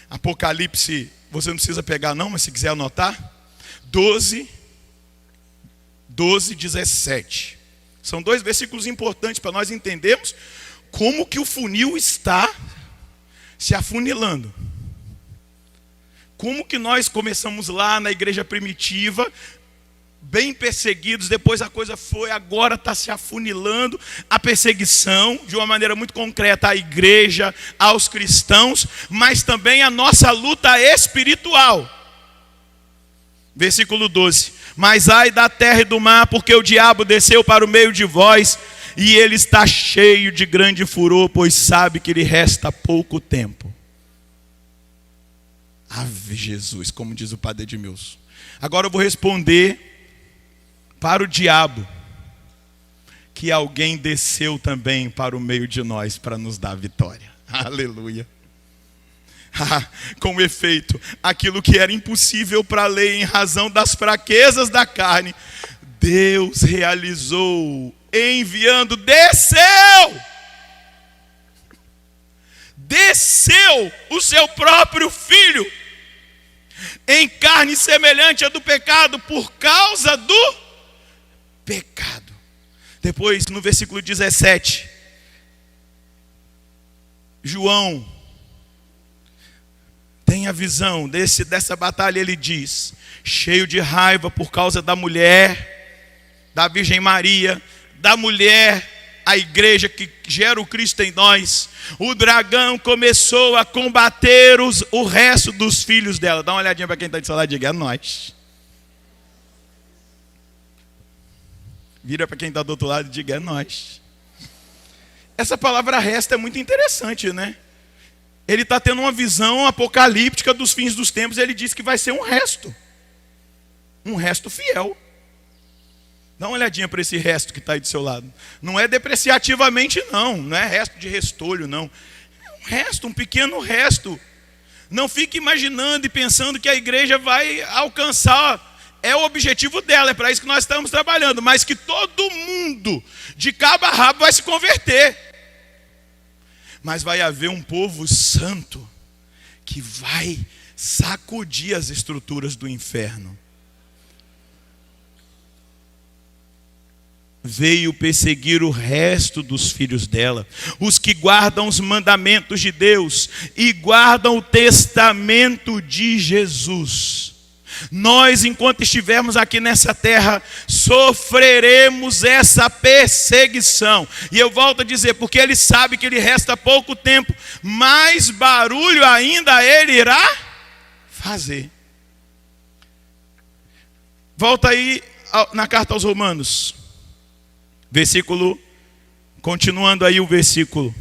Apocalipse, você não precisa pegar não, mas se quiser anotar. 12, 17. São dois versículos importantes para nós entendermos como que o funil está se afunilando. Como que nós começamos lá na igreja primitiva, bem perseguidos, depois a coisa foi, agora está se afunilando a perseguição, de uma maneira muito concreta, à igreja, aos cristãos, mas também a nossa luta espiritual. Versículo 12. Mas ai da terra e do mar, porque o diabo desceu para o meio de vós, e ele está cheio de grande furor, pois sabe que lhe resta pouco tempo. Ave Jesus, como diz o padre Edmilson. Agora eu vou responder para o diabo que alguém desceu também para o meio de nós para nos dar a vitória. Aleluia. Com efeito, aquilo que era impossível para a lei em razão das fraquezas da carne, Deus realizou enviando, desceu o seu próprio Filho em carne semelhante à do pecado, por causa do pecado. Depois, no versículo 17, João tem a visão dessa batalha. Ele diz, cheio de raiva por causa da mulher, da Virgem Maria, da mulher, a igreja que gera o Cristo em nós, o dragão começou a combater o resto dos filhos dela. Dá uma olhadinha para quem está de seu lado e diga, é nós. Vira para quem está do outro lado e diga, é nós. Essa palavra resto é muito interessante, né? Ele está tendo uma visão apocalíptica dos fins dos tempos. Ele diz que vai ser um resto fiel. Dá uma olhadinha para esse resto que está aí do seu lado. Não é depreciativamente não é resto de restolho não. É um resto, um pequeno resto. Não fique imaginando e pensando que a igreja vai alcançar, é o objetivo dela, é para isso que nós estamos trabalhando, mas que todo mundo, de cabo a rabo, vai se converter. Mas vai haver um povo santo que vai sacudir as estruturas do inferno. Veio perseguir o resto dos filhos dela, os que guardam os mandamentos de Deus e guardam o testamento de Jesus. Nós, enquanto estivermos aqui nessa terra, sofreremos essa perseguição. E eu volto a dizer, porque ele sabe que lhe resta pouco tempo, mais barulho ainda ele irá fazer. Volta aí na carta aos Romanos. Continuando aí o versículo.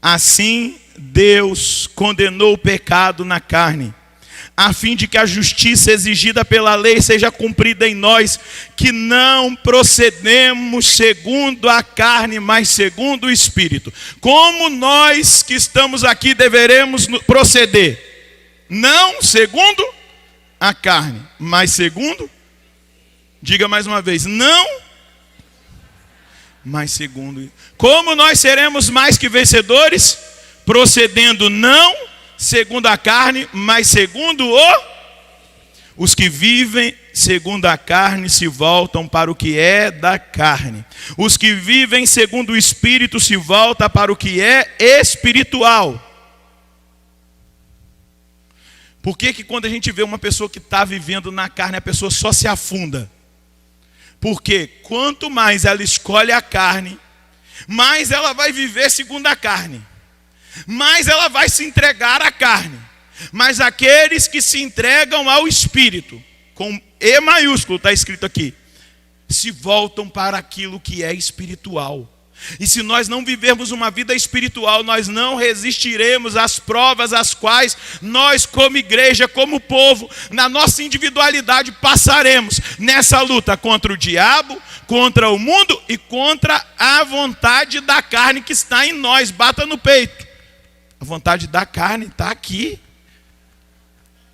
Assim Deus condenou o pecado na carne, a fim de que a justiça exigida pela lei seja cumprida em nós, que não procedemos segundo a carne, mas segundo o Espírito. Como nós que estamos aqui deveremos proceder? Não segundo a carne, mas segundo, diga mais uma vez, não, mas segundo. Como nós seremos mais que vencedores? Procedendo não segundo a carne, mas segundo os que vivem segundo a carne se voltam para o que é da carne. Os que vivem segundo o Espírito se voltam para o que é espiritual. Por que quando a gente vê uma pessoa que está vivendo na carne, a pessoa só se afunda? Porque quanto mais ela escolhe a carne, mais ela vai viver segundo a carne, mais ela vai se entregar à carne. Mas aqueles que se entregam ao Espírito, com E maiúsculo está escrito aqui, se voltam para aquilo que é espiritual. E se nós não vivermos uma vida espiritual, nós não resistiremos às provas às quais nós, como igreja, como povo, na nossa individualidade, passaremos nessa luta contra o diabo, contra o mundo e contra a vontade da carne que está em nós. Bata no peito. A vontade da carne está aqui.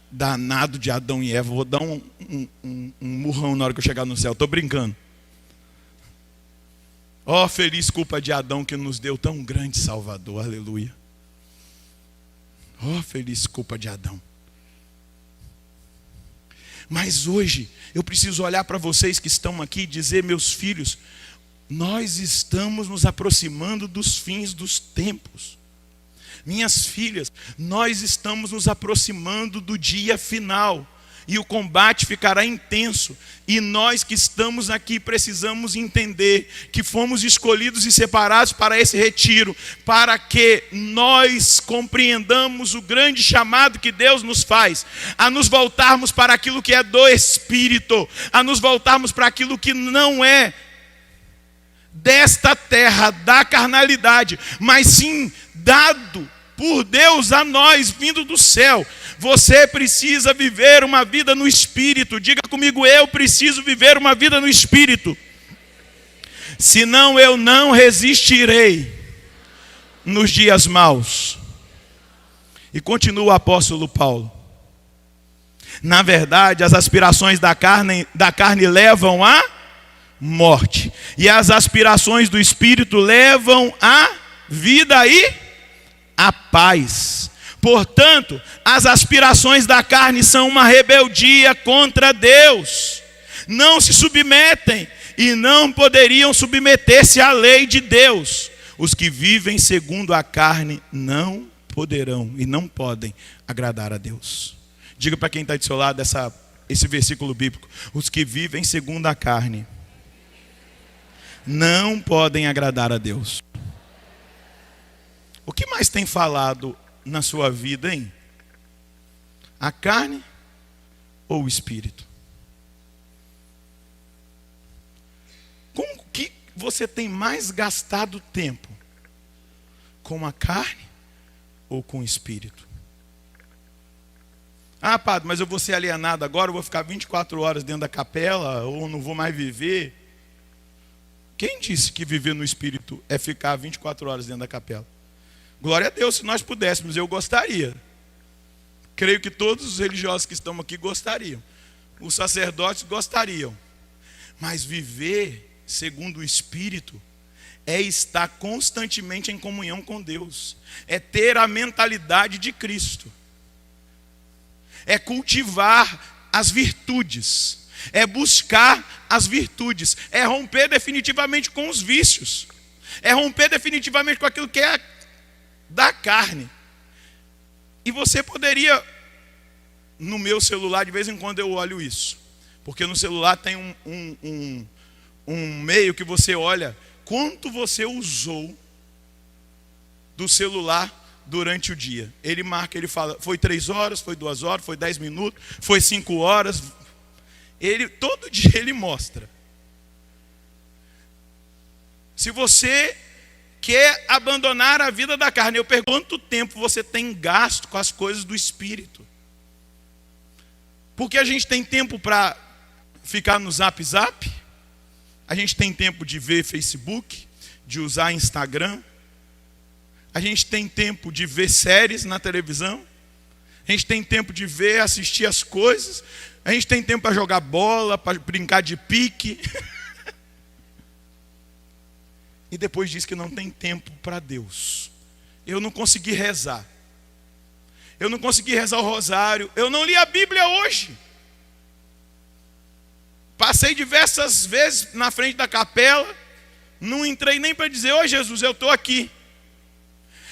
Danado de Adão e Eva. Vou dar um murrão na hora que eu chegar no céu. Estou brincando. Ó, feliz culpa de Adão que nos deu tão grande Salvador, aleluia. Oh, feliz culpa de Adão. Mas hoje, eu preciso olhar para vocês que estão aqui e dizer, meus filhos, nós estamos nos aproximando dos fins dos tempos. Minhas filhas, nós estamos nos aproximando do dia final. E o combate ficará intenso. E nós que estamos aqui precisamos entender que fomos escolhidos e separados para esse retiro, para que nós compreendamos o grande chamado que Deus nos faz, a nos voltarmos para aquilo que é do Espírito, a nos voltarmos para aquilo que não é desta terra, da carnalidade, mas sim dado por Deus a nós, vindo do céu. Você precisa viver uma vida no Espírito. Diga comigo, eu preciso viver uma vida no Espírito. Senão eu não resistirei nos dias maus. E continua o apóstolo Paulo. Na verdade, as aspirações da carne levam à morte. E as aspirações do Espírito levam à vida e à paz. Portanto, as aspirações da carne são uma rebeldia contra Deus. Não se submetem e não poderiam submeter-se à lei de Deus. Os que vivem segundo a carne não poderão e não podem agradar a Deus. Diga para quem está do seu lado esse versículo bíblico. Os que vivem segundo a carne não podem agradar a Deus. O que mais tem falado na sua vida, hein? A carne ou o Espírito? Com que você tem mais gastado tempo? Com a carne ou com o Espírito? Ah, padre, mas eu vou ser alienado agora, eu vou ficar 24 horas dentro da capela, ou não vou mais viver. Quem disse que viver no Espírito é ficar 24 horas dentro da capela? Glória a Deus, se nós pudéssemos, eu gostaria. Creio que todos os religiosos que estão aqui gostariam. Os sacerdotes gostariam. Mas viver segundo o Espírito é estar constantemente em comunhão com Deus. É ter a mentalidade de Cristo. É cultivar as virtudes. É buscar as virtudes. É romper definitivamente com os vícios. É romper definitivamente com aquilo que é da carne. E você poderia, no meu celular, de vez em quando eu olho isso, porque no celular tem um meio que você olha quanto você usou do celular durante o dia. Ele marca, ele fala, foi 3 horas, foi 2 horas, foi 10 minutos, foi 5 horas. Todo dia ele mostra. Se você quer abandonar a vida da carne, eu pergunto, quanto tempo você tem gasto com as coisas do Espírito? Porque a gente tem tempo para ficar no Zap, a gente tem tempo de ver Facebook, de usar Instagram, a gente tem tempo de ver séries na televisão, a gente tem tempo de assistir as coisas, a gente tem tempo para jogar bola, para brincar de pique. E depois diz que não tem tempo para Deus. Eu não consegui rezar. Eu não consegui rezar o rosário. Eu não li a Bíblia hoje. Passei diversas vezes na frente da capela. Não entrei nem para dizer, ô Jesus, eu estou aqui.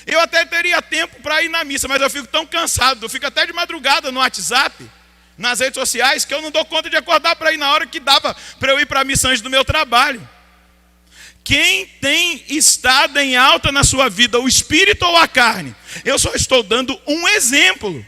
Eu até teria tempo para ir na missa, mas eu fico tão cansado. Eu fico até de madrugada no WhatsApp, nas redes sociais, que eu não dou conta de acordar para ir na hora que dava para eu ir para a missa antes do meu trabalho. Quem tem estado em alta na sua vida, o Espírito ou a carne? Eu só estou dando um exemplo.